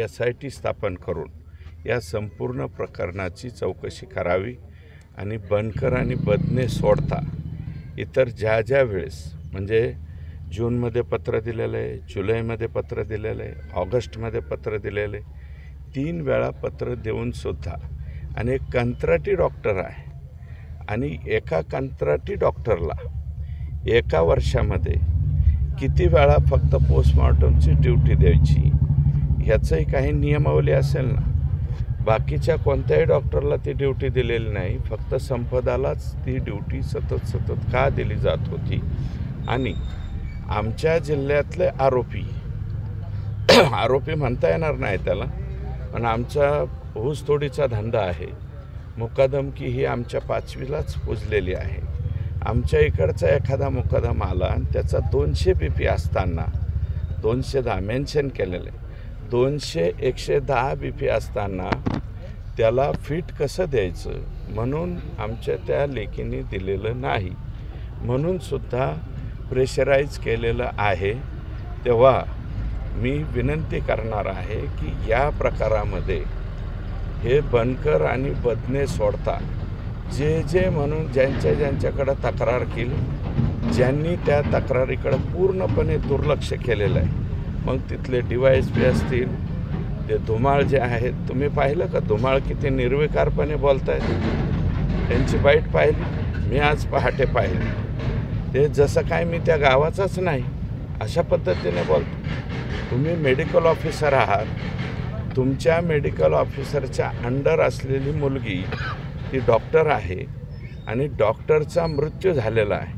SIT स्थापन करून या संपूर्ण प्रकरणाची चौकशी करावी आणि बनकर आणि बदने सोडता इतर ज्या ज्या वेळेस म्हणजे जूनमध्ये पत्र दिलेलं आहे, जुलैमध्ये पत्र दिलेलं आहे, ऑगस्टमध्ये पत्र दिलेलं आहे, 3 वेळा पत्र देऊनसुद्धा आणि एक कंत्राटी डॉक्टर आहे आणि एका कंत्राटी डॉक्टरला एका वर्षामध्ये किती वेळा फक्त पोस्टमॉर्टमची ड्युटी द्यायची ह्याचंही काही नियमावली असेल ना. बाकीच्या कोणत्याही डॉक्टरला ती ड्युटी दिलेली नाही, फक्त संपदालाच ती ड्युटी सतत का दिली जात होती. आणि आमच्या जिल्ह्यातले आरोपी म्हणता येणार नाही त्याला, पण आमचा ऊसतोडीचा धंदा आहे. मुकादमकी ही आमच्या 5वीलाच पुजलेली आहे. आमच्या इकडचा एखादा मुकादम आला आणि त्याचा 200 BP असताना 210 मेन्शन केलेलं आहे, 110 BP असताना त्याला फिट कसं द्यायचं म्हणून आमच्या त्या लेखीने दिलेलं नाही, म्हणूनसुद्धा प्रेशराईज केलेलं आहे. तेव्हा मी विनंती करणार आहे की या प्रकारामध्ये हे बनकर आणि बदने सोडता जे म्हणून ज्यांच्याकडं तक्रार केली, ज्यांनी त्या तक्रारीकडं पूर्णपणे दुर्लक्ष केलेलं आहे, मग तिथले DYSP असतील, ते धुमाळ जे आहेत, तुम्ही पाहिलं का धुमाळ किती निर्विकारपणे बोलत आहेत, त्यांची बाईट पाहिली, मी आज पहाटे पाहिली. ते जसं काय मी त्या गावाचाच नाही अशा पद्धतीने बोलतो. तुम्ही मेडिकल ऑफिसर आहात, तुमच्या मेडिकल ऑफिसरच्या अंडर असलेली मुलगी ती डॉक्टर आहे आणि डॉक्टरचा मृत्यू झालेला आहे.